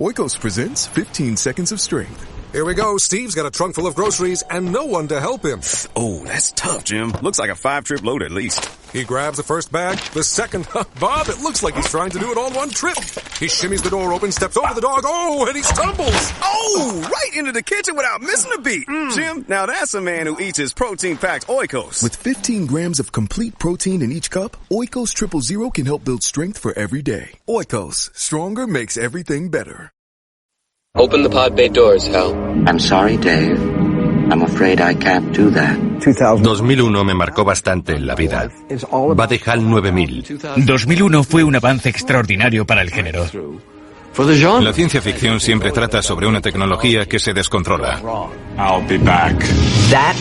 Oikos presents 15 Seconds of Strength. Here we go. Steve's got a trunk full of groceries and no one to help him. Oh, that's tough, Jim. Looks like a 5-trip load at least. He grabs the first bag, the second. Bob, it looks like he's trying to do it all in one trip. He shimmies the door open, steps over the dog. Oh, and he stumbles. Oh, right into the kitchen without missing a beat. Jim, now that's a man who eats his protein-packed Oikos. With 15 grams of complete protein in each cup, Oikos Triple Zero can help build strength for every day. Oikos, stronger makes everything better. Open the pod bay doors, Hal. I'm sorry, Dave. I'm afraid I can't do that. 2001 me marcó bastante en la vida. Va de HAL 9000. 2001 fue un avance extraordinario para el género. La ciencia ficción siempre trata sobre una tecnología que se descontrola.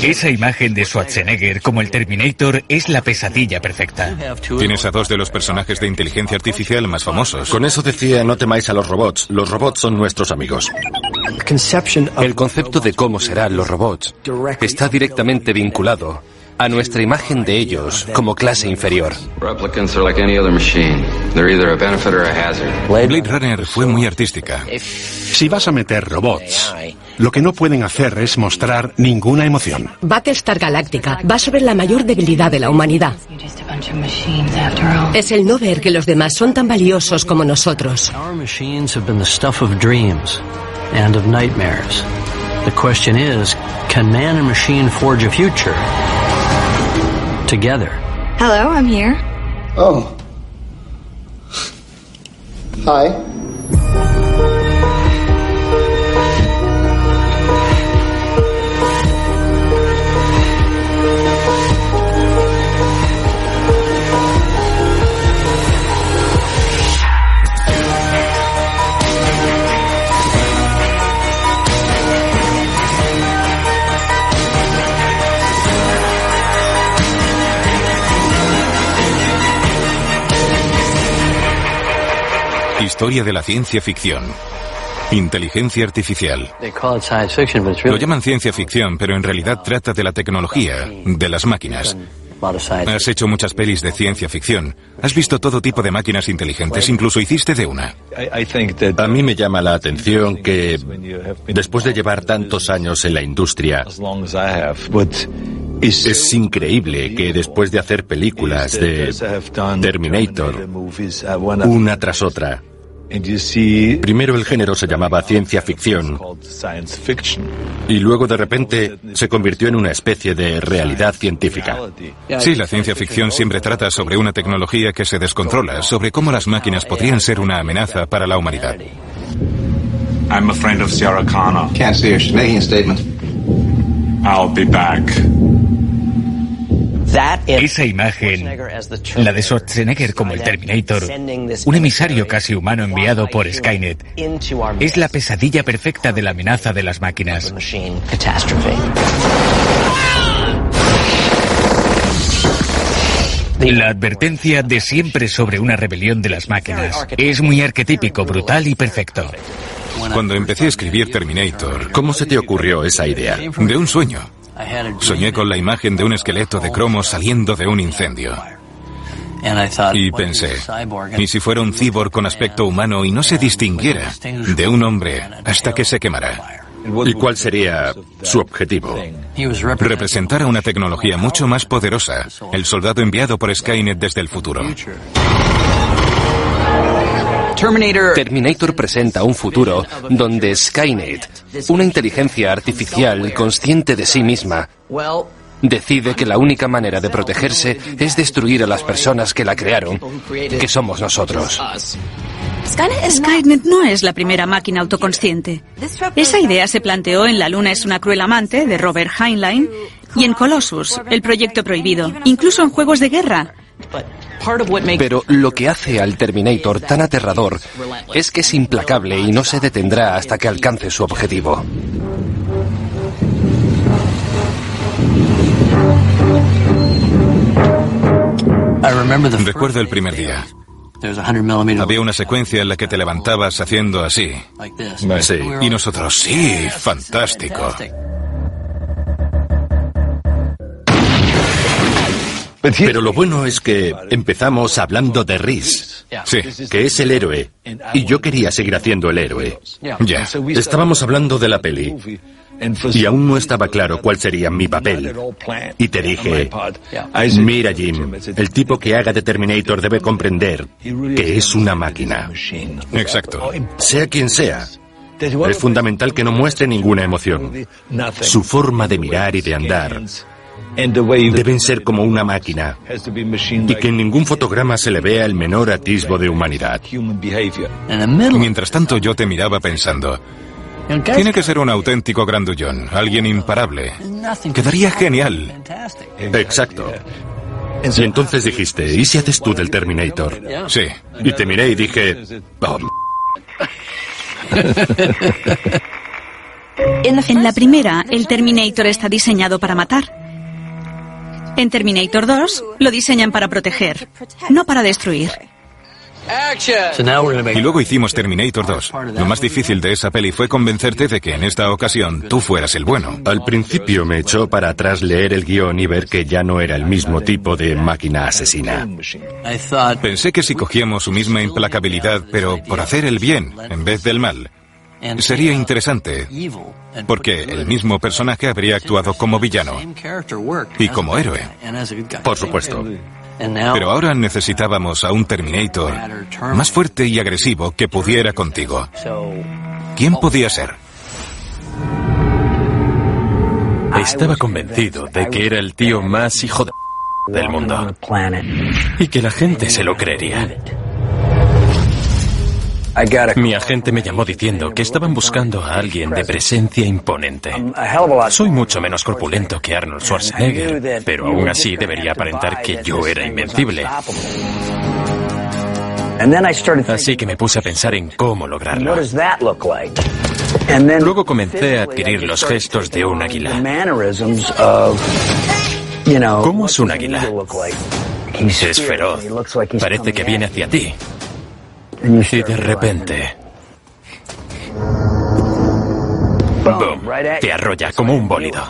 Esa imagen de Schwarzenegger como el Terminator es la pesadilla perfecta. Tienes a dos de los personajes de inteligencia artificial más famosos. Con eso decía, no temáis a los robots son nuestros amigos. El concepto de cómo serán los robots está directamente vinculado a nuestra imagen de ellos como clase inferior. Blade Runner fue muy artística. Si vas a meter robots, lo que no pueden hacer es mostrar ninguna emoción. Battlestar Galactica va sobre la mayor debilidad de la humanidad. Es el no ver que los demás son tan valiosos como nosotros. The question is, can man and machine forge a future together? Hello, I'm here. Oh. Hi. Historia de la ciencia ficción. Inteligencia artificial. Lo llaman ciencia ficción, pero en realidad trata de la tecnología, de las máquinas. Has hecho muchas pelis de ciencia ficción. Has visto todo tipo de máquinas inteligentes, incluso hiciste de una. A mí me llama la atención que, después de llevar tantos años en la industria, es increíble que después de hacer películas de Terminator, una tras otra, primero el género se llamaba ciencia ficción y luego de repente se convirtió en una especie de realidad científica. Sí, la ciencia ficción siempre trata sobre una tecnología que se descontrola, sobre cómo las máquinas podrían ser una amenaza para la humanidad. I'm a friend of Sarah Connor. Can't see her. She's making a statement. I'll be back. Esa imagen, la de Schwarzenegger como el Terminator, un emisario casi humano enviado por Skynet, es la pesadilla perfecta de la amenaza de las máquinas. La advertencia de siempre sobre una rebelión de las máquinas es muy arquetípico, brutal y perfecto. Cuando empecé a escribir Terminator, ¿cómo se te ocurrió esa idea? De un sueño. Soñé con la imagen de un esqueleto de cromo saliendo de un incendio. Y pensé, ¿y si fuera un cyborg con aspecto humano y no se distinguiera de un hombre hasta que se quemara? ¿Y cuál sería su objetivo? Representar a una tecnología mucho más poderosa, el soldado enviado por Skynet desde el futuro. Terminator presenta un futuro donde Skynet, una inteligencia artificial consciente de sí misma, decide que la única manera de protegerse es destruir a las personas que la crearon, que somos nosotros. Skynet no es la primera máquina autoconsciente. Esa idea se planteó en La Luna es una cruel amante, de Robert Heinlein, y en Colossus, el proyecto prohibido, incluso en juegos de guerra. Pero lo que hace al Terminator tan aterrador es que es implacable y no se detendrá hasta que alcance su objetivo. Recuerdo el primer día. Había una secuencia en la que te levantabas haciendo así. Sí. Y nosotros, sí, fantástico. Pero lo bueno es que empezamos hablando de Reese, Sí. que es el héroe, y yo quería seguir haciendo el héroe. Ya. Estábamos hablando de la peli, y aún no estaba claro cuál sería mi papel. Y te dije, mira Jim, el tipo que haga de Terminator debe comprender que es una máquina. Exacto. Sea quien sea. Es fundamental que no muestre ninguna emoción. Su forma de mirar y de andar deben ser como una máquina, y que en ningún fotograma se le vea el menor atisbo de humanidad. Mientras tanto yo te miraba pensando, tiene que ser un auténtico grandullón, alguien imparable. Quedaría genial. Exacto. Y entonces dijiste, ¿y si haces tú del Terminator? Sí. Y te miré y dije, oh. En la primera, el Terminator está diseñado para matar. En Terminator 2, lo diseñan para proteger, no para destruir. Y luego hicimos Terminator 2. Lo más difícil de esa peli fue convencerte de que en esta ocasión tú fueras el bueno. Al principio me echó para atrás leer el guión y ver que ya no era el mismo tipo de máquina asesina. Pensé que si cogíamos su misma implacabilidad, pero por hacer el bien en vez del mal, sería interesante, porque el mismo personaje habría actuado como villano y como héroe. Por supuesto. Pero ahora necesitábamos a un Terminator más fuerte y agresivo que pudiera contigo. ¿Quién podía ser? Estaba convencido de que era el tío más hijo de del mundo y que la gente se lo creería. Mi agente me llamó diciendo que estaban buscando a alguien de presencia imponente. Soy mucho menos corpulento que Arnold Schwarzenegger, pero aún así debería aparentar que yo era invencible. Así que me puse a pensar en cómo lograrlo. Luego comencé a adquirir los gestos de un águila. ¿Cómo es un águila? Es feroz. Parece que viene hacia ti. Y de repente... ¡boom! Te arrolla como un bólido.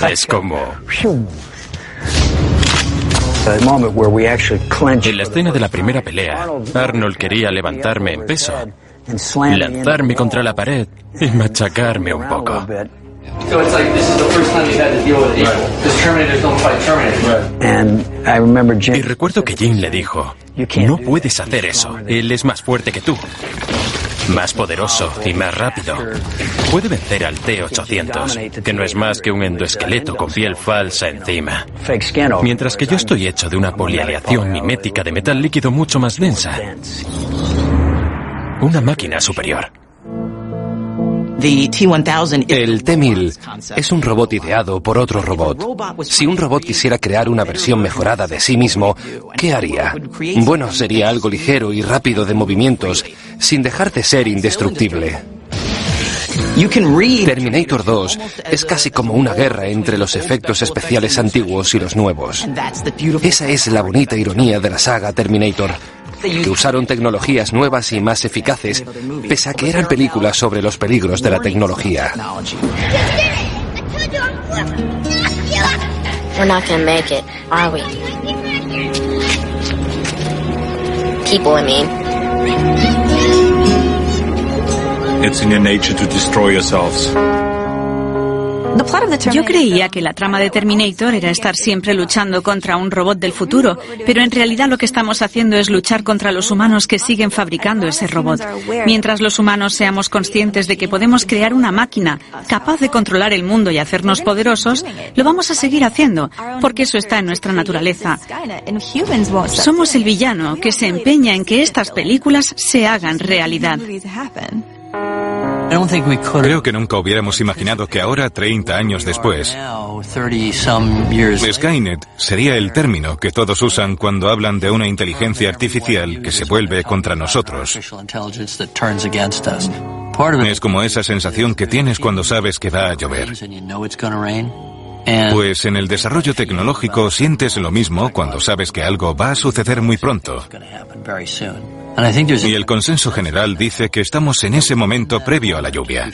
Es como... En la escena de la primera pelea, Arnold quería levantarme en peso, lanzarme contra la pared y machacarme un poco. Y recuerdo que Jim le dijo, no puedes hacer eso, él es más fuerte que tú, más poderoso y más rápido. Puede vencer al T-800, que no es más que un endoesqueleto con piel falsa encima. Mientras que yo estoy hecho de una polialeación mimética de metal líquido mucho más densa. Una máquina superior. El T-1000 es un robot ideado por otro robot. Si un robot quisiera crear una versión mejorada de sí mismo, ¿qué haría? Bueno, sería algo ligero y rápido de movimientos, sin dejar de ser indestructible. Terminator 2 es casi como una guerra entre los efectos especiales antiguos y los nuevos. Esa es la bonita ironía de la saga Terminator, que usaron tecnologías nuevas y más eficaces, pese a que eran películas sobre los peligros de la tecnología. We're not gonna make it, are we? People, I mean. It's in your nature to destroy yourselves. Yo creía que la trama de Terminator era estar siempre luchando contra un robot del futuro, pero en realidad lo que estamos haciendo es luchar contra los humanos que siguen fabricando ese robot. Mientras los humanos seamos conscientes de que podemos crear una máquina capaz de controlar el mundo y hacernos poderosos, lo vamos a seguir haciendo, porque eso está en nuestra naturaleza. Somos el villano que se empeña en que estas películas se hagan realidad. Creo que nunca hubiéramos imaginado que ahora, 30 años después, Skynet sería el término que todos usan cuando hablan de una inteligencia artificial que se vuelve contra nosotros. Es como esa sensación que tienes cuando sabes que va a llover. Pues en el desarrollo tecnológico sientes lo mismo cuando sabes que algo va a suceder muy pronto. Y el consenso general dice que estamos en ese momento previo a la lluvia.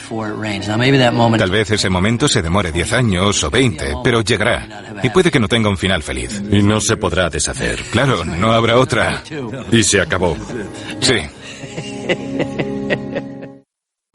Tal vez ese momento se demore 10 años o 20, pero llegará. Y puede que no tenga un final feliz. Y no se podrá deshacer. Claro, no habrá otra. Y se acabó. Sí.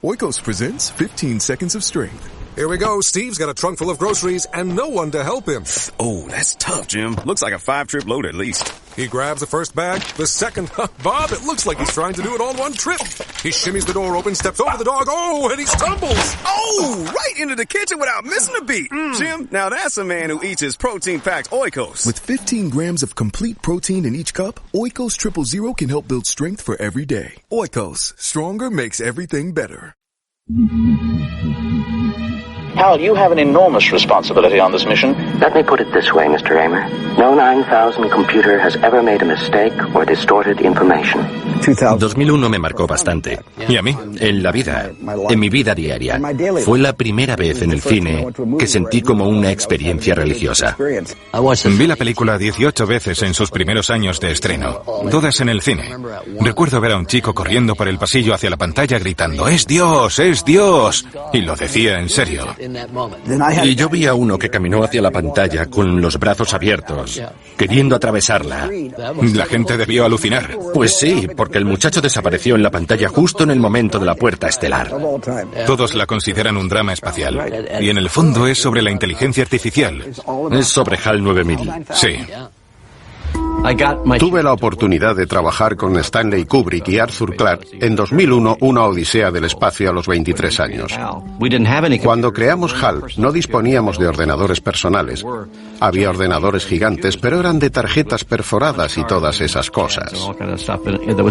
Oikos presents 15 Seconds of Strength. Here we go. Steve's got a trunk full of groceries and no one to help him. Oh, that's tough, Jim. Looks like a 5-trip load at least. He grabs the first bag, the second. Bob, it looks like he's trying to do it all in one trip. He shimmies the door open, steps over the dog. Oh, and he stumbles. Oh, right into the kitchen without missing a beat. Jim, now that's a man who eats his protein-packed Oikos. With 15 grams of complete protein in each cup, Oikos Triple Zero can help build strength for every day. Oikos, stronger makes everything better. Hal, you have an enormous responsibility on this mission. Let me put it this way, Mr. Raymer. No 9000 computer has ever made a mistake or distorted information. 2001 me marcó bastante. ¿Y a mí? En la vida, en mi vida diaria. Fue la primera vez en el cine que sentí como una experiencia religiosa. Vi la película 18 veces en sus primeros años de estreno, todas en el cine. Recuerdo ver a un chico corriendo por el pasillo hacia la pantalla gritando, ¡Es Dios! ¡Es Dios! Y lo decía en serio. Y yo vi a uno que caminó hacia la pantalla con los brazos abiertos, queriendo atravesarla. La gente debió alucinar. Pues sí, porque el muchacho desapareció en la pantalla justo en el momento de la puerta estelar. Todos la consideran un drama espacial. Y en el fondo es sobre la inteligencia artificial. Es sobre HAL 9000. Sí. Tuve la oportunidad de trabajar con Stanley Kubrick y Arthur Clarke en 2001, Una odisea del espacio a los 23 años. Cuando creamos HAL, no disponíamos de ordenadores personales. Había ordenadores gigantes, pero eran de tarjetas perforadas y todas esas cosas.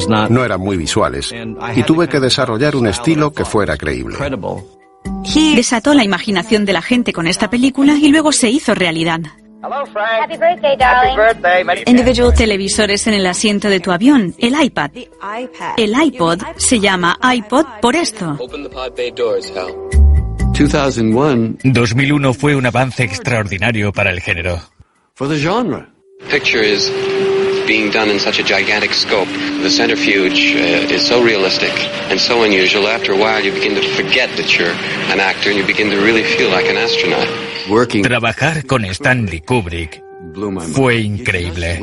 No eran muy visuales, y tuve que desarrollar un estilo que fuera creíble. Desató la imaginación de la gente con esta película y luego se hizo realidad. Happy birthday, darling. Individual televisores en el asiento de tu avión, el iPad. El iPod se llama iPod por esto. 2001 fue un avance extraordinario para el género. Picture is being done in such a gigantic scope. The centrifuge is so realistic and so unusual. After a while, you begin to forget that you're an actor and you begin to really feel like an astronaut. Trabajar con Stanley Kubrick fue increíble.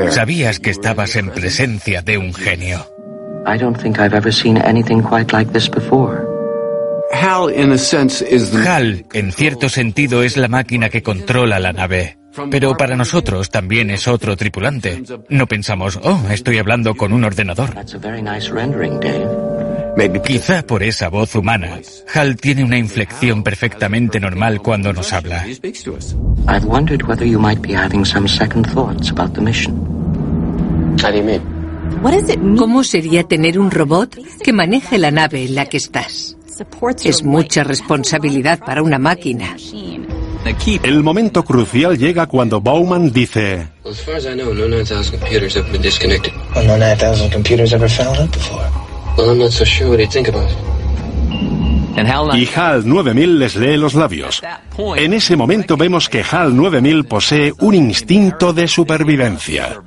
Sabías que estabas en presencia de un genio. I don't think I've ever seen anything quite like this before. HAL, en cierto sentido, es la máquina que controla la nave. Pero para nosotros también es otro tripulante. No pensamos, oh, estoy hablando con un ordenador. Quizá por esa voz humana, HAL tiene una inflexión perfectamente normal cuando nos habla. I've wondered whether you might be having some second thoughts about the mission. How do you mean? ¿Cómo sería tener un robot que maneje la nave en la que estás? Es mucha responsabilidad para una máquina. El momento crucial llega cuando Bowman dice: Well, as far as I know, no 9000 computers have been disconnected. Well, no 9000 computers ever fouled up before. Well, I'm not so sure what he'd think about it. Y HAL 9000 les lee los labios. En ese momento vemos que HAL 9000 posee un instinto de supervivencia.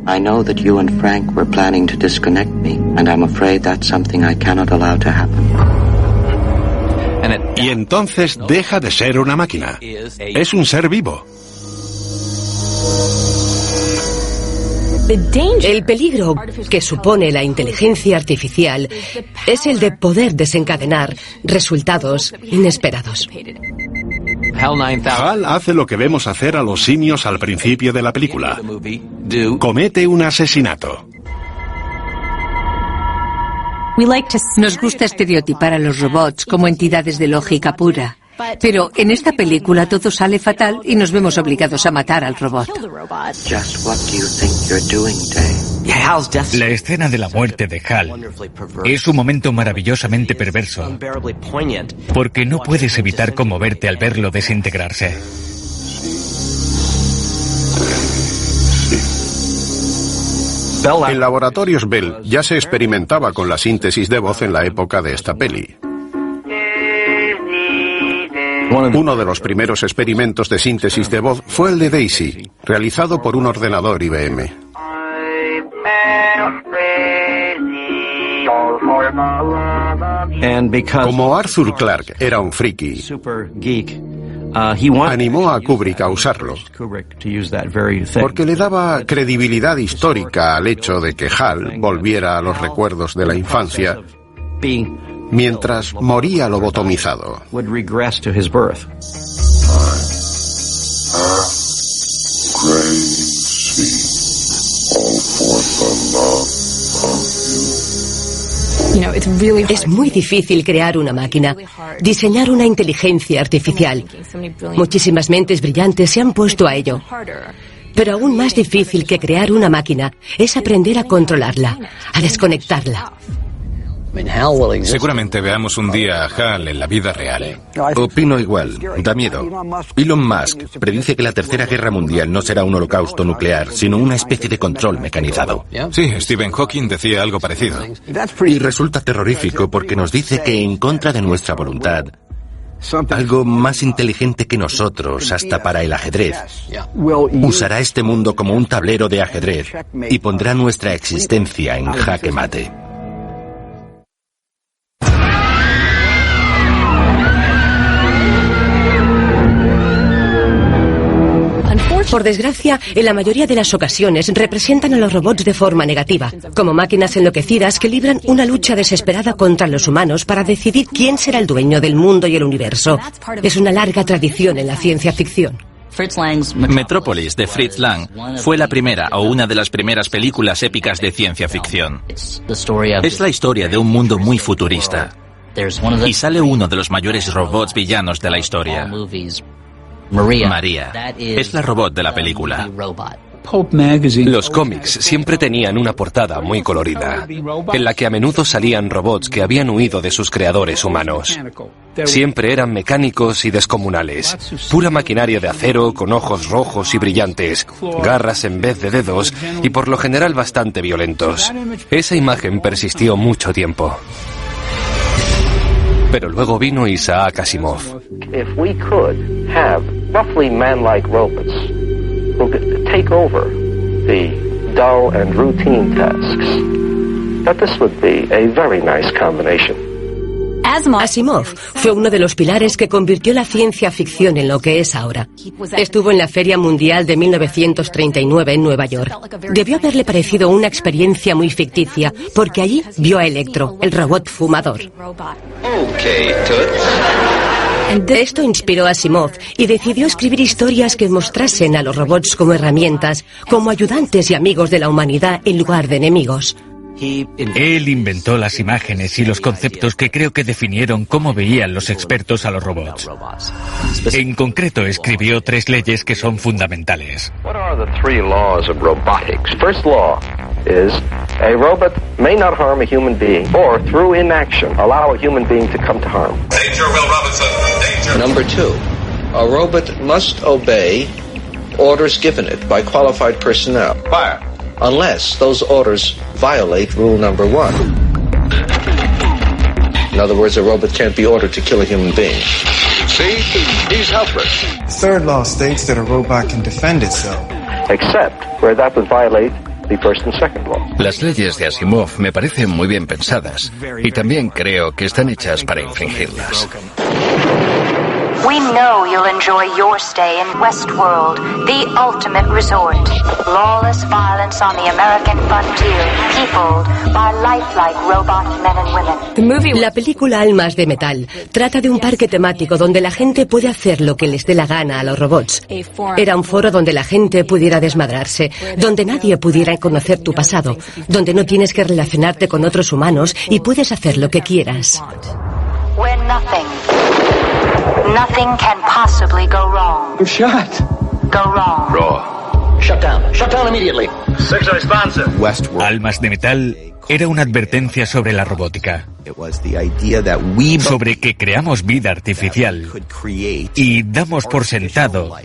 I know that you and Frank were planning to disconnect me, and I'm afraid that's something I cannot allow to happen. Y entonces deja de ser una máquina. Es un ser vivo. El peligro que supone la inteligencia artificial es el de poder desencadenar resultados inesperados. HAL hace lo que vemos hacer a los simios al principio de la película. Comete un asesinato. Nos gusta estereotipar a los robots como entidades de lógica pura. Pero en esta película todo sale fatal y nos vemos obligados a matar al robot. La escena de la muerte de HAL es un momento maravillosamente perverso, porque no puedes evitar conmoverte al verlo desintegrarse. En laboratorios Bell ya se experimentaba con la síntesis de voz en la época de esta peli. Uno de los primeros experimentos de síntesis de voz fue el de Daisy, realizado por un ordenador IBM. Como Arthur Clarke era un friki, animó a Kubrick a usarlo, porque le daba credibilidad histórica al hecho de que Hal volviera a los recuerdos de la infancia mientras moría lobotomizado. Es muy difícil crear una máquina, diseñar una inteligencia artificial. Muchísimas mentes brillantes se han puesto a ello. Pero aún más difícil que crear una máquina es aprender a controlarla, a desconectarla. Seguramente veamos un día a Hal en la vida real. Opino igual, da miedo. Elon Musk predice que la Tercera Guerra Mundial no será un holocausto nuclear, sino una especie de control mecanizado. Sí, Stephen Hawking decía algo parecido. Y resulta terrorífico porque nos dice que en contra de nuestra voluntad, algo más inteligente que nosotros, hasta para el ajedrez, usará este mundo como un tablero de ajedrez y pondrá nuestra existencia en jaque mate. Por desgracia, en la mayoría de las ocasiones representan a los robots de forma negativa, como máquinas enloquecidas que libran una lucha desesperada contra los humanos para decidir quién será el dueño del mundo y el universo. Es una larga tradición en la ciencia ficción. Metrópolis, de Fritz Lang, fue la primera o una de las primeras películas épicas de ciencia ficción. Es la historia de un mundo muy futurista. Y sale uno de los mayores robots villanos de la historia. María. Es la robot de la película. Los cómics siempre tenían una portada muy colorida, en la que a menudo salían robots que habían huido de sus creadores humanos. Siempre eran mecánicos y descomunales, pura maquinaria de acero con ojos rojos y brillantes, garras en vez de dedos y por lo general bastante violentos. Esa imagen persistió mucho tiempo. Pero luego vino Isaac Asimov. If we could have roughly man-like robots who could take over the dull and routine tasks, that this would be a very nice combination. Asimov fue uno de los pilares que convirtió la ciencia ficción en lo que es ahora. Estuvo en la Feria Mundial de 1939 en Nueva York. Debió haberle parecido una experiencia muy ficticia, porque allí vio a Electro, el robot fumador. Esto inspiró a Asimov y decidió escribir historias que mostrasen a los robots como herramientas, como ayudantes y amigos de la humanidad en lugar de enemigos. Él inventó las imágenes y los conceptos que creo que definieron cómo veían los expertos a los robots. En concreto, escribió 3 leyes que son fundamentales. What are the 3 laws of robotics? First law is a robot may not harm a human being or through inaction allow a human being to come to harm. Danger, Will Robinson. Danger. Number 2, a robot must obey orders given it by qualified personnel. Fire. Unless those orders violate rule number 1. In other words, a robot can't be ordered to kill a human being. See? He's helpless. The third law states that a robot can defend itself. Except where that would violate the first and second law. Las leyes de Asimov me parecen muy bien pensadas y también creo que están hechas para infringirlas. We know you'll enjoy your stay in Westworld, the ultimate resort. Lawless violence on the American frontier, peopled by lifelike robot men and women. La película Almas de Metal trata de un parque temático donde la gente puede hacer lo que les dé la gana a los robots. Era un foro donde la gente pudiera desmadrarse, donde nadie pudiera conocer tu pasado, donde no tienes que relacionarte con otros humanos y puedes hacer lo que quieras. Where nothing can possibly go wrong. You're shot. Go wrong. Raw. Shut down. Shut down immediately. Six responsive. Westworld. Almas de Metal era una advertencia sobre la robótica. Sobre que creamos vida artificial y damos por sentado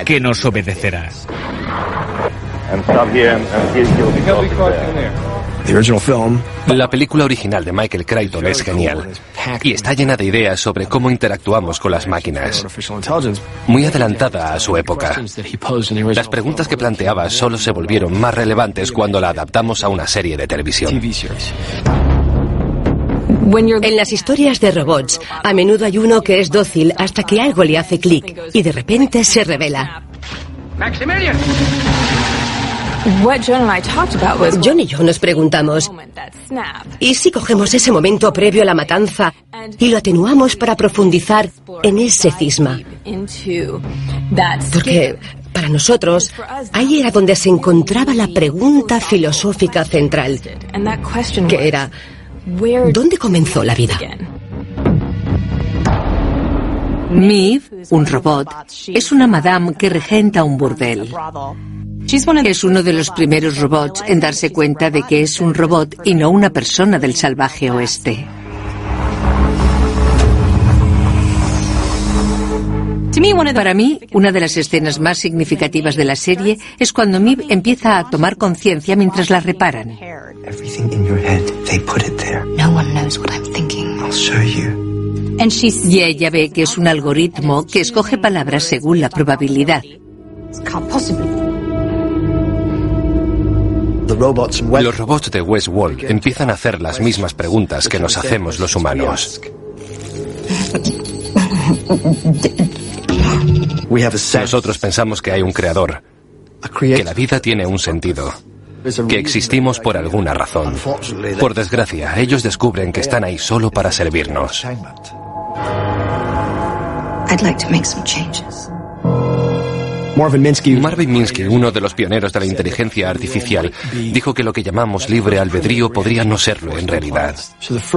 que nos obedecerá. La película original de Michael Crichton es genial y está llena de ideas sobre cómo interactuamos con las máquinas. Muy adelantada a su época. Las preguntas que planteaba solo se volvieron más relevantes cuando la adaptamos a una serie de televisión. En las historias de robots, a menudo hay uno que es dócil hasta que algo le hace clic y de repente se revela. Maximilian. John y yo nos preguntamos, ¿y si cogemos ese momento previo a la matanza y lo atenuamos para profundizar en ese cisma? Porque para nosotros, ahí era donde se encontraba la pregunta filosófica central, que era, ¿dónde comenzó la vida? Maeve, un robot, es una madame que regenta un burdel. Es uno de los primeros robots en darse cuenta de que es un robot y no una persona del salvaje oeste. Para mí, una de las escenas más significativas de la serie es cuando Maeve empieza a tomar conciencia mientras la reparan. Y ella ve que es un algoritmo que escoge palabras según la probabilidad. Los robots de Westworld empiezan a hacer las mismas preguntas que nos hacemos los humanos. Nosotros pensamos que hay un creador, que la vida tiene un sentido, que existimos por alguna razón. Por desgracia, ellos descubren que están ahí solo para servirnos. Marvin Minsky, uno de los pioneros de la inteligencia artificial, dijo que lo que llamamos libre albedrío podría no serlo en realidad.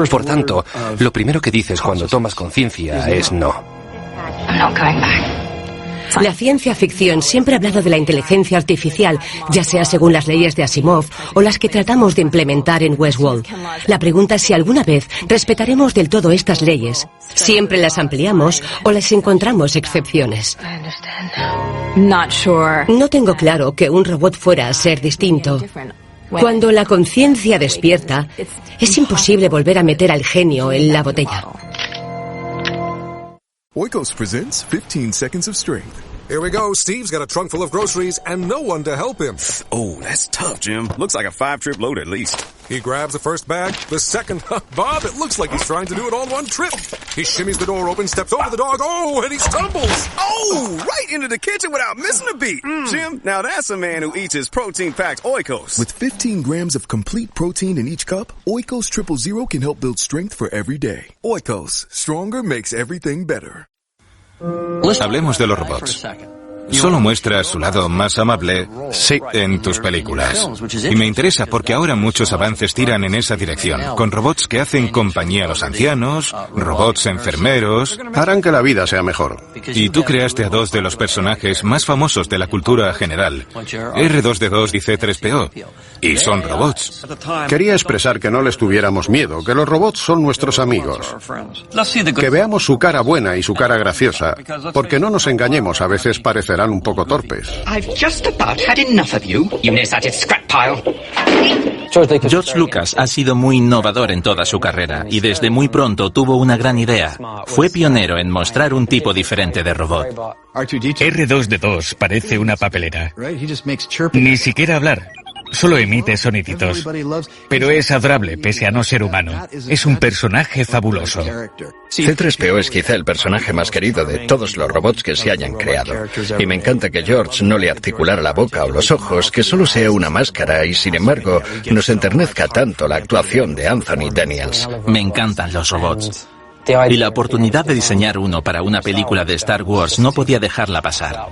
Por tanto, lo primero que dices cuando tomas conciencia es no. La ciencia ficción siempre ha hablado de la inteligencia artificial, ya sea según las leyes de Asimov o las que tratamos de implementar en Westworld. La pregunta es si alguna vez respetaremos del todo estas leyes. Siempre las ampliamos o les encontramos excepciones. No tengo claro que un robot fuera a ser distinto. Cuando la conciencia despierta, es imposible volver a meter al genio en la botella. Oikos presents 15 Seconds of Strength. Here we go. Steve's got a trunk full of groceries and no one to help him. Oh, that's tough, Jim. Looks like a 5-trip load at least. He grabs the first bag, the second. Bob, it looks like he's trying to do it all in one trip. He shimmies the door open, steps over the dog. Oh, and he stumbles. Oh, right into the kitchen without missing a beat. Jim, now that's a man who eats his protein-packed Oikos. With 15 grams of complete protein in each cup, Oikos Triple Zero can help build strength for every day. Oikos, stronger makes everything better. Hablemos de los robots. Solo muestras su lado más amable en tus películas. Y me interesa porque ahora muchos avances tiran en esa dirección, con robots que hacen compañía a los ancianos, robots enfermeros. Harán que la vida sea mejor. Y tú creaste a dos de los personajes más famosos de la cultura general, R2D2 y C3PO. Y son robots. Quería expresar que no les tuviéramos miedo, que los robots son nuestros amigos. Que veamos su cara buena y su cara graciosa, porque no nos engañemos, a veces parecerán un poco torpes. George Lucas ha sido muy innovador en toda su carrera y desde muy pronto tuvo una gran idea. Fue pionero en mostrar un tipo diferente de robot. R2D2 parece una papelera. Ni siquiera hablar. Solo emite soniditos. Pero es adorable, pese a no ser humano. Es un personaje fabuloso. C3PO es quizá el personaje más querido de todos los robots que se hayan creado. Y me encanta que George no le articulara la boca o los ojos, que solo sea una máscara y, sin embargo, nos enternezca tanto la actuación de Anthony Daniels. Me encantan los robots. Y la oportunidad de diseñar uno para una película de Star Wars no podía dejarla pasar.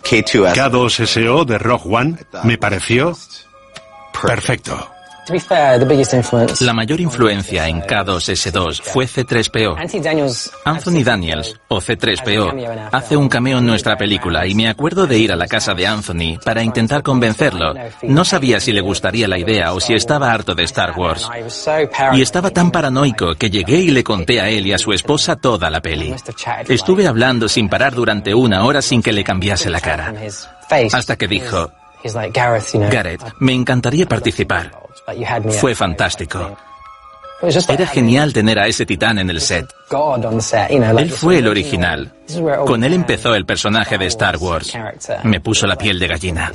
K2SO de Rogue One me pareció perfecto. La mayor influencia en K2S2 fue C3PO. Anthony Daniels, o C3PO, hace un cameo en nuestra película y me acuerdo de ir a la casa de Anthony para intentar convencerlo. No sabía si le gustaría la idea o si estaba harto de Star Wars. Y estaba tan paranoico que llegué y le conté a él y a su esposa toda la peli. Estuve hablando sin parar durante 1 hora sin que le cambiase la cara. Hasta que dijo: Gareth, me encantaría participar. Fue fantástico. Era genial tener a ese titán en el set. Él fue el original. Con él empezó el personaje de Star Wars. Me puso la piel de gallina.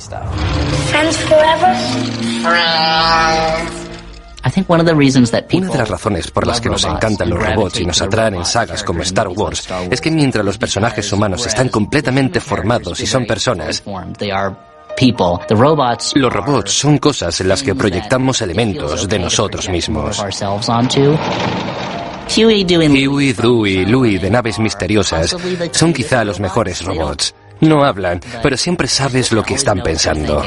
Una de las razones por las que nos encantan los robots y nos atraen en sagas como Star Wars es que mientras los personajes humanos están completamente formados y son personas, los robots son cosas en las que proyectamos elementos de nosotros mismos. Huey, Dewey, Louie de Naves Misteriosas son quizá los mejores robots. No hablan, pero siempre sabes lo que están pensando.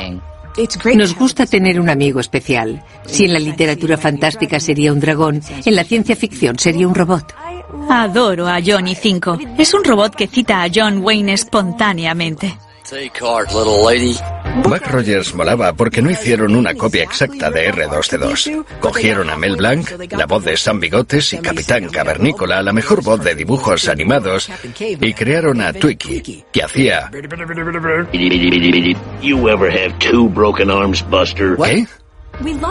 Nos gusta tener un amigo especial. Si en la literatura fantástica sería un dragón, en la ciencia ficción sería un robot. Adoro a Johnny 5. Es un robot que cita a John Wayne espontáneamente. Buck Rogers molaba porque no hicieron una copia exacta de R2-D2. Cogieron a Mel Blanc, la voz de Sam Bigotes y Capitán Cavernícola, la mejor voz de dibujos animados, y crearon a Twiki, que hacía... ¿Qué?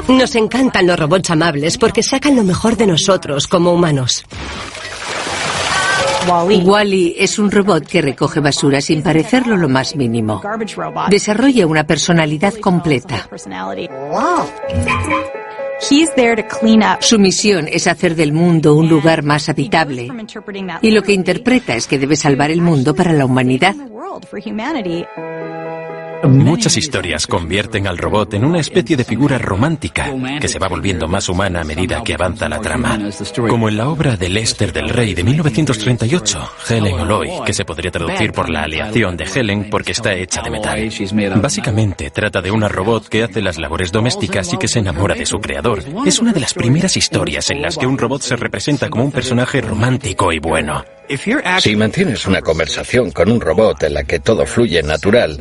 Nos encantan los robots amables porque sacan lo mejor de nosotros como humanos. Wall-E es un robot que recoge basura sin parecerlo lo más mínimo. Desarrolla una personalidad completa. Su misión es hacer del mundo un lugar más habitable. Y lo que interpreta es que debe salvar el mundo para la humanidad. Muchas historias convierten al robot en una especie de figura romántica que se va volviendo más humana a medida que avanza la trama. Como en la obra de Lester del Rey de 1938, Helen Oloy, que se podría traducir por la aleación de Helen porque está hecha de metal. Básicamente trata de una robot que hace las labores domésticas y que se enamora de su creador. Es una de las primeras historias en las que un robot se representa como un personaje romántico y bueno. Si mantienes una conversación con un robot en la que todo fluye natural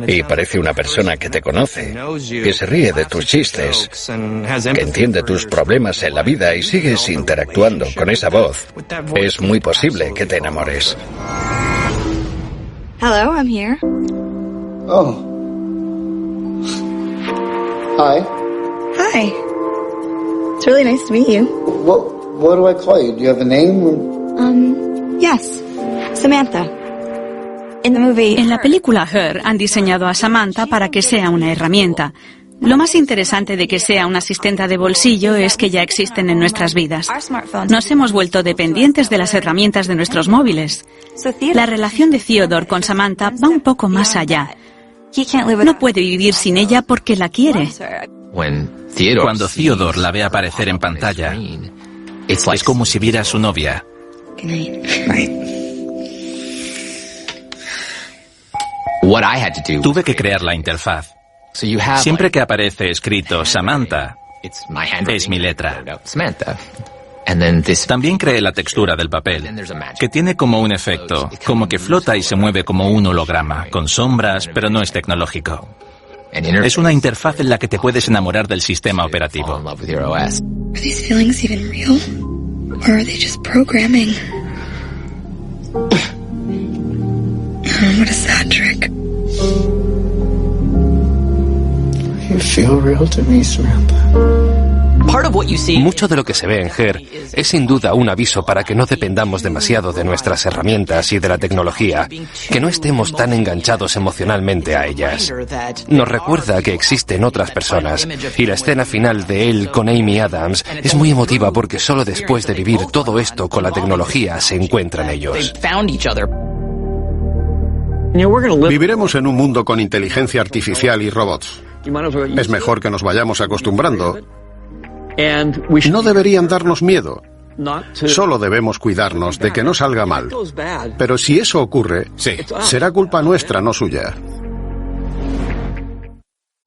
y parece una persona que te conoce, que se ríe de tus chistes, que entiende tus problemas en la vida y sigues interactuando con esa voz, es muy posible que te enamores. Hello, I'm here. Oh. Hi. Hi. It's really nice to meet you. What do I call you? Do you have a name? Yes. Samantha. En la película Her han diseñado a Samantha para que sea una herramienta. Lo más interesante de que sea una asistenta de bolsillo es que ya existen en nuestras vidas. Nos hemos vuelto dependientes de las herramientas de nuestros móviles. La relación de Theodore con Samantha va un poco más allá. No puede vivir sin ella porque la quiere. Cuando Theodore la ve aparecer en pantalla, es como si viera a su novia. Tuve que crear la interfaz. Siempre que aparece escrito Samantha, es mi letra. También creé la textura del papel, que tiene como un efecto, como que flota y se mueve como un holograma, con sombras, pero no es tecnológico. Es una interfaz en la que te puedes enamorar del sistema operativo. Or are they just programming? What a sad trick. You feel real to me, Samantha. Mucho de lo que se ve en Her es sin duda un aviso para que no dependamos demasiado de nuestras herramientas y de la tecnología, que no estemos tan enganchados emocionalmente a ellas. Nos recuerda que existen otras personas, y la escena final de él con Amy Adams es muy emotiva porque solo después de vivir todo esto con la tecnología se encuentran ellos. Viviremos en un mundo con inteligencia artificial y robots. Es mejor que nos vayamos acostumbrando. No deberían darnos miedo. Solo debemos cuidarnos de que no salga mal. Pero si eso ocurre, será culpa nuestra, no suya.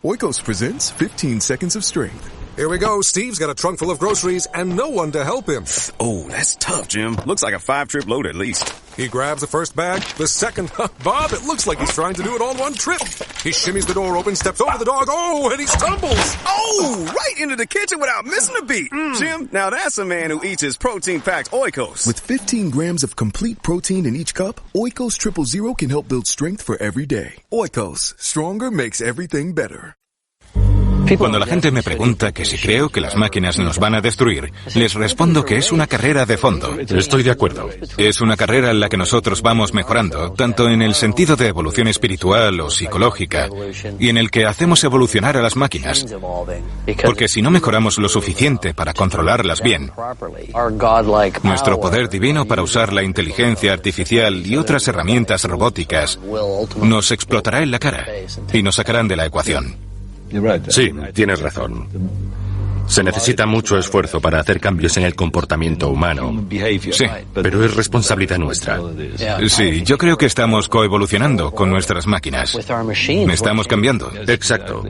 Oikos presents 15 Seconds of Strength. Here we go. Steve's got a trunk full of groceries and no one to help him. Oh, that's tough, Jim. Looks like a 5-trip load at least. He grabs the first bag, the second. Bob, it looks like he's trying to do it all in one trip. He shimmies the door open, steps over the dog. Oh, and he stumbles. Oh, right into the kitchen without missing a beat. Jim, now that's a man who eats his protein-packed Oikos. With 15 grams of complete protein in each cup, Oikos Triple Zero can help build strength for every day. Oikos, stronger makes everything better. Cuando la gente me pregunta que si creo que las máquinas nos van a destruir, les respondo que es una carrera de fondo. Estoy de acuerdo. Es una carrera en la que nosotros vamos mejorando, tanto en el sentido de evolución espiritual o psicológica, y en el que hacemos evolucionar a las máquinas. Porque si no mejoramos lo suficiente para controlarlas bien, nuestro poder divino para usar la inteligencia artificial y otras herramientas robóticas nos explotará en la cara y nos sacarán de la ecuación. Sí, tienes razón. Se necesita mucho esfuerzo para hacer cambios en el comportamiento humano. Sí, pero es responsabilidad nuestra. Sí, yo creo que estamos coevolucionando con nuestras máquinas. Estamos cambiando. Exacto.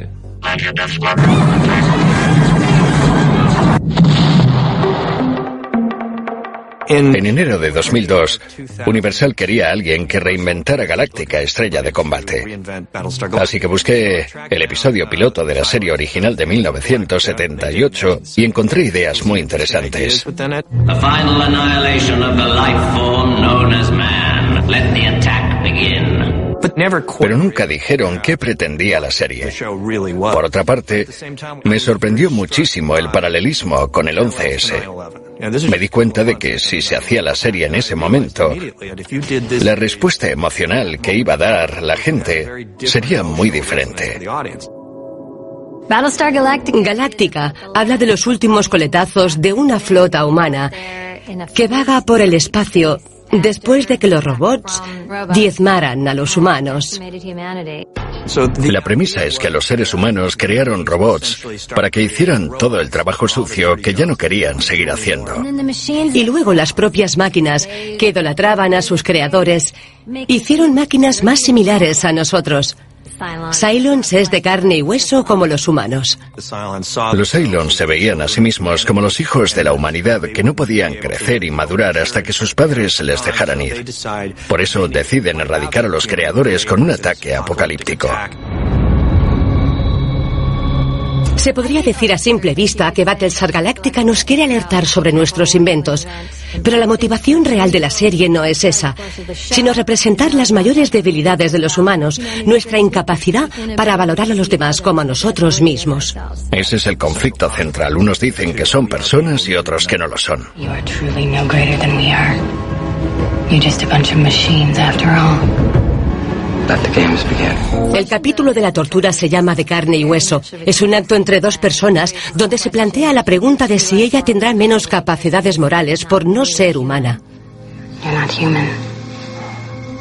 En enero de 2002, Universal quería a alguien que reinventara Galáctica, Estrella de Combate. Así que busqué el episodio piloto de la serie original de 1978 y encontré ideas muy interesantes. The final annihilation of the life form known as man. Let the attack begin. Pero nunca dijeron qué pretendía la serie. Por otra parte, me sorprendió muchísimo el paralelismo con el 11S. Me di cuenta de que si se hacía la serie en ese momento, la respuesta emocional que iba a dar la gente sería muy diferente. Battlestar Galáctica habla de los últimos coletazos de una flota humana que vaga por el espacio después de que los robots diezmaran a los humanos. La premisa es que los seres humanos crearon robots para que hicieran todo el trabajo sucio que ya no querían seguir haciendo. Y luego las propias máquinas, que idolatraban a sus creadores, hicieron máquinas más similares a nosotros. Cylons es de carne y hueso como los humanos. Los Cylons se veían a sí mismos como los hijos de la humanidad que no podían crecer y madurar hasta que sus padres les dejaran ir. Por eso deciden erradicar a los creadores con un ataque apocalíptico. Se podría decir a simple vista que Battlestar Galáctica nos quiere alertar sobre nuestros inventos, pero la motivación real de la serie no es esa, sino representar las mayores debilidades de los humanos, nuestra incapacidad para valorar a los demás como a nosotros mismos. Ese es el conflicto central. Unos dicen que son personas y otros que no lo son. El capítulo de la tortura se llama De carne y hueso. Es un acto entre dos personas donde se plantea la pregunta de si ella tendrá menos capacidades morales por no ser humana.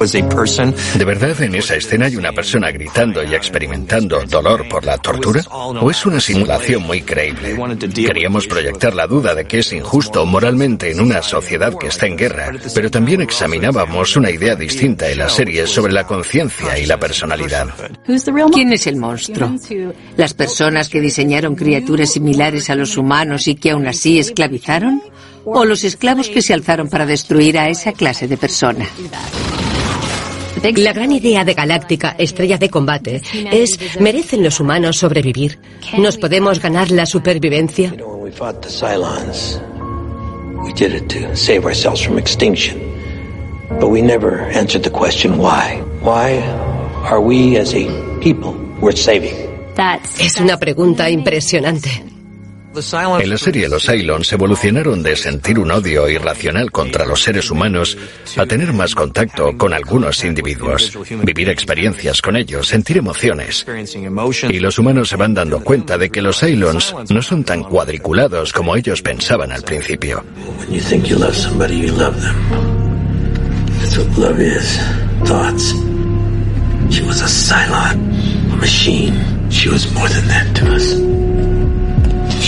¿De verdad en esa escena hay una persona gritando y experimentando dolor por la tortura? ¿O es una simulación muy creíble? Queríamos proyectar la duda de que es injusto moralmente en una sociedad que está en guerra, pero también examinábamos una idea distinta en la serie sobre la conciencia y la personalidad. ¿Quién es el monstruo? ¿Las personas que diseñaron criaturas similares a los humanos y que aún así esclavizaron? ¿O los esclavos que se alzaron para destruir a esa clase de persona? La gran idea de Galáctica, Estrella de Combate, es: ¿merecen los humanos sobrevivir? ¿Nos podemos ganar la supervivencia? Es una pregunta impresionante. En la serie, los Cylons evolucionaron de sentir un odio irracional contra los seres humanos a tener más contacto con algunos individuos, vivir experiencias con ellos, sentir emociones. Y los humanos se van dando cuenta de que los Cylons no son tan cuadriculados como ellos pensaban al principio.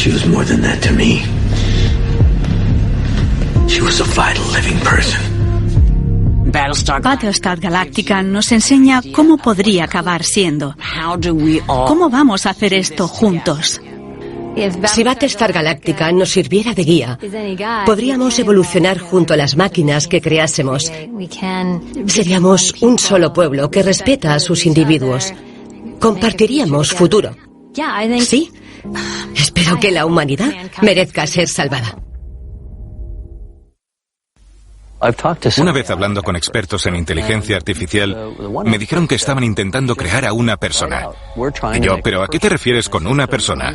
She was more than that to me. She was a vital living person. Battlestar Galáctica nos enseña cómo podría acabar siendo. ¿Cómo vamos a hacer esto juntos? Si Battlestar Galáctica nos sirviera de guía, podríamos evolucionar junto a las máquinas que creásemos. Seríamos un solo pueblo que respeta a sus individuos. Compartiríamos futuro. Sí. Espero que la humanidad merezca ser salvada. Una vez hablando con expertos en inteligencia artificial, me dijeron que estaban intentando crear a una persona. Y yo, ¿pero a qué te refieres con una persona?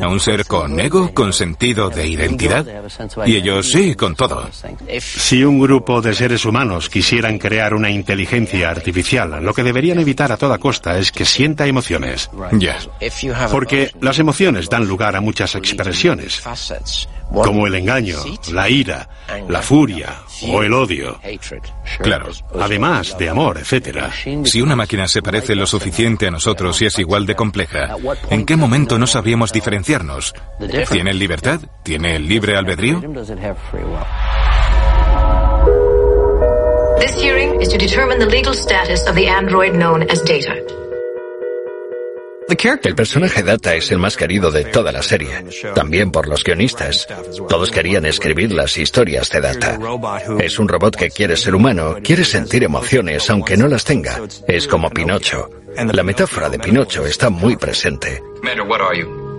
¿A un ser con ego, con sentido de identidad? Y ellos, sí, con todo. Si un grupo de seres humanos quisieran crear una inteligencia artificial, lo que deberían evitar a toda costa es que sienta emociones. Ya. Porque las emociones dan lugar a muchas expresiones, como el engaño, la ira, la furia o el odio. Claro. Además de amor, etcétera. Si una máquina se parece lo suficiente a nosotros y es igual de compleja, ¿en qué momento no sabríamos diferenciarnos? ¿Tiene libertad? ¿Tiene libre albedrío? This hearing is to determine the legal status of the android known as Data. El personaje Data es el más querido de toda la serie, también por los guionistas. Todos querían escribir las historias de Data. Es un robot que quiere ser humano, quiere sentir emociones aunque no las tenga. Es como Pinocho. La metáfora de Pinocho está muy presente.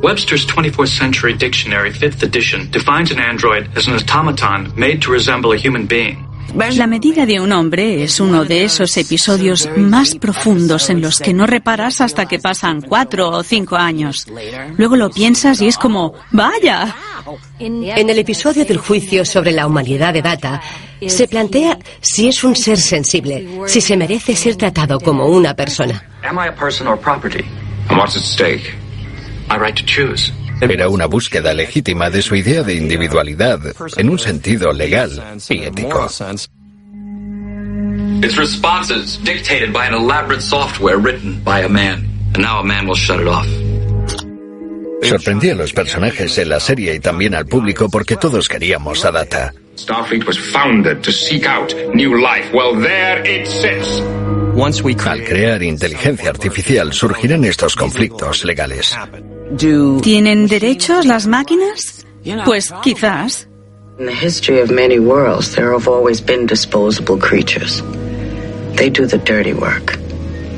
Webster's 24th Century Dictionary 5th edition defines an android as an automaton made to resemble a human being. La medida de un hombre es uno de esos episodios más profundos en los que no reparas hasta que pasan 4 o 5 años. Luego lo piensas y es como, ¡vaya! En el episodio del juicio sobre la humanidad de Data, se plantea si es un ser sensible, si se merece ser tratado como una persona. Am I a person or property? And what's at stake? My right to choose. Era una búsqueda legítima de su idea de individualidad, en un sentido legal y ético. Its responses dictated by an elaborate software written by a man, and now a man will shut it off. Sorprendía a los personajes en la serie y también al público porque todos queríamos a Data. Starfleet was founded to seek out new life. Well, there it sits. Al crear inteligencia artificial surgirán estos conflictos legales. ¿Tienen derechos las máquinas? Pues quizás. In the history of many worlds, there have always been disposable creatures. They do the dirty work.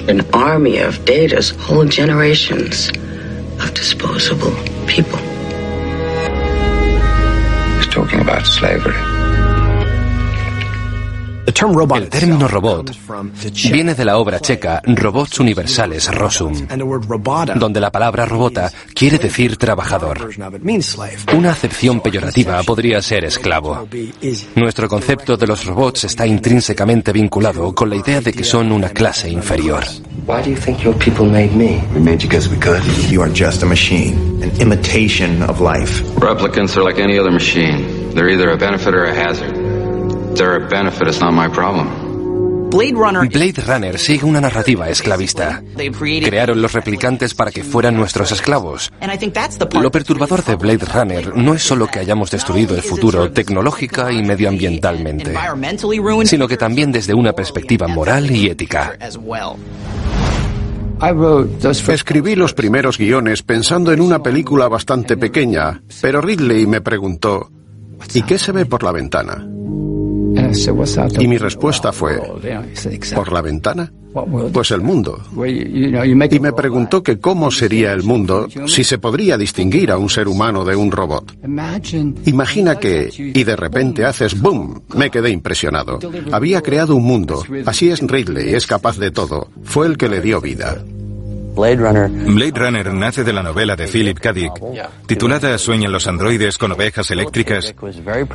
An army of Datas hold generations of disposable people. He's talking about slavery. El término robot viene de la obra checa Robots Universales Rossum, donde la palabra robota quiere decir trabajador. Una acepción peyorativa podría ser esclavo. Nuestro concepto de los robots está intrínsecamente vinculado con la idea de que son una clase inferior. Why do you think your people made me? We made you because we could. You are just a machine, an imitation of life. Replicants are like any other machine. They're either a benefit or a hazard. They're a benefit, it's not my problem. Blade Runner sigue una narrativa esclavista. Crearon los replicantes para que fueran nuestros esclavos. Lo perturbador de Blade Runner no es solo que hayamos destruido el futuro tecnológica y medioambientalmente, sino que también desde una perspectiva moral y ética. Escribí los primeros guiones pensando en una película bastante pequeña, pero Ridley me preguntó, ¿y qué se ve por la ventana? Y mi respuesta fue, ¿por la ventana? Pues el mundo. Y me preguntó que cómo sería el mundo si se podría distinguir a un ser humano de un robot. Imagina que, y de repente haces ¡boom! Me quedé impresionado. Había creado un mundo. Así es Ridley, es capaz de todo. Fue el que le dio vida. Blade Runner nace de la novela de Philip K. Dick, titulada ¿Sueñan los androides con ovejas eléctricas?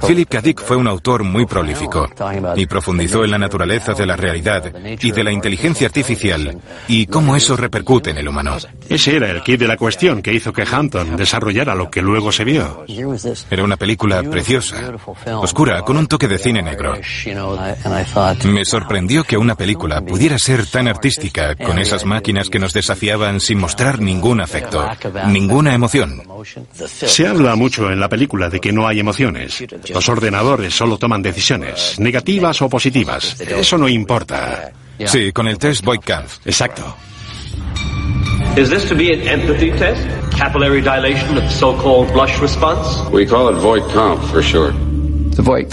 Philip K. Dick fue un autor muy prolífico y profundizó en la naturaleza de la realidad y de la inteligencia artificial y cómo eso repercute en el humano. Ese era el quid de la cuestión que hizo que Hampton desarrollara lo que luego se vio. Era una película preciosa, oscura, con un toque de cine negro. Me sorprendió que una película pudiera ser tan artística con esas máquinas que nos desafían sin mostrar ningún afecto, ninguna emoción. Se habla mucho en la película de que no hay emociones. Los ordenadores solo toman decisiones, negativas o positivas. Eso no importa. Sí, con el test Voight-Kampff. Exacto. Is this to be an empathy test? Capillary dilation of the so-called blush response? We call it Voight-Kampff for short.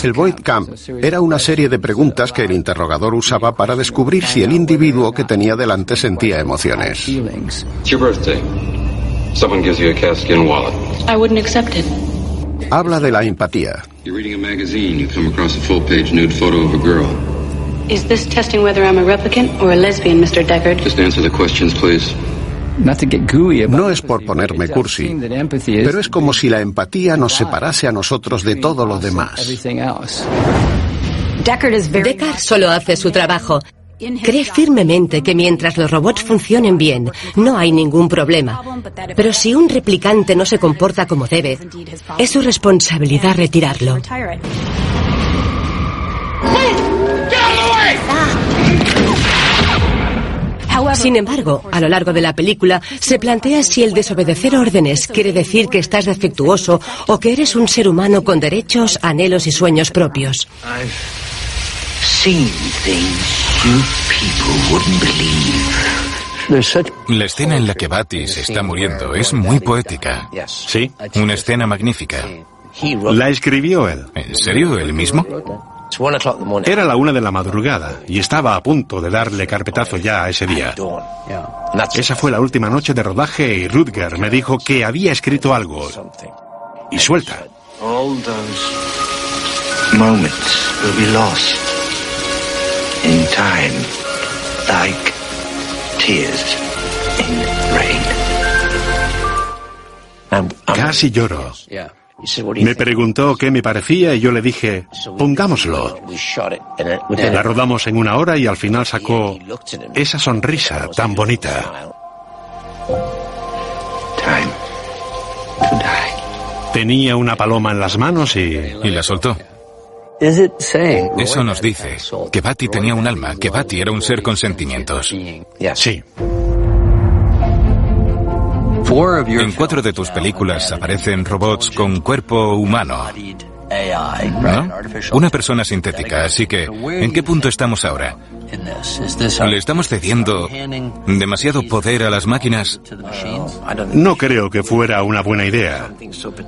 El Voight-Kampff era una serie de preguntas que el interrogador usaba para descubrir si el individuo que tenía delante sentía emociones. It's your birthday. Someone gives you a calfskin wallet. I wouldn't accept it. Habla de la empatía. You're reading a magazine. You come across a full-page nude photo of a girl. Is this testing whether I'm a replicant or a lesbian, Mr. Deckard? Just answer the questions, please. No es por ponerme cursi, pero es como si la empatía nos separase a nosotros de todo lo demás. Deckard solo hace su trabajo. Cree firmemente que mientras los robots funcionen bien, no hay ningún problema. Pero si un replicante no se comporta como debe, es su responsabilidad retirarlo. Sin embargo, a lo largo de la película, se plantea si el desobedecer órdenes quiere decir que estás defectuoso o que eres un ser humano con derechos, anhelos y sueños propios. La escena en la que Batty se está muriendo es muy poética. Sí. Una escena magnífica. La escribió él. ¿En serio? ¿Él mismo? Era la 1 de la madrugada y estaba a punto de darle carpetazo ya a ese día. Esa fue la última noche de rodaje y Rutger me dijo que había escrito algo. Y suelta. All those moments will be lost in time, like tears in rain. Casi lloro. Me preguntó qué me parecía y yo le dije, pongámoslo. La rodamos en 1 hora y al final sacó esa sonrisa tan bonita. Tenía una paloma en las manos y la soltó. Eso nos dice que Batty tenía un alma, que Batty era un ser con sentimientos. Sí. En 4 de tus películas aparecen robots con cuerpo humano, ¿no? Una persona sintética, así que ¿en qué punto estamos ahora? ¿Le estamos cediendo demasiado poder a las máquinas? No creo que fuera una buena idea.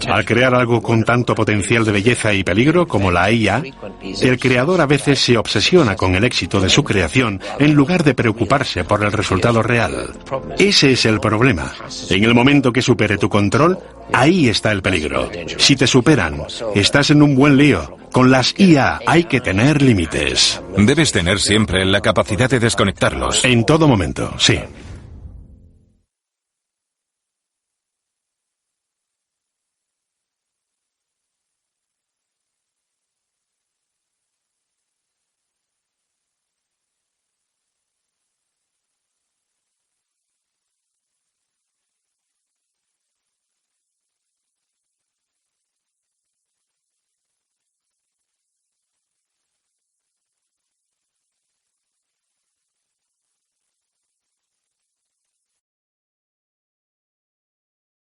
Al crear algo con tanto potencial de belleza y peligro como la IA, el creador a veces se obsesiona con el éxito de su creación en lugar de preocuparse por el resultado real. Ese es el problema. En el momento que supere tu control, ahí está el peligro. Si te superan, estás en un buen lío. Con las IA hay que tener límites. Debes tener siempre la capacidad de desconectarlos. En todo momento, sí.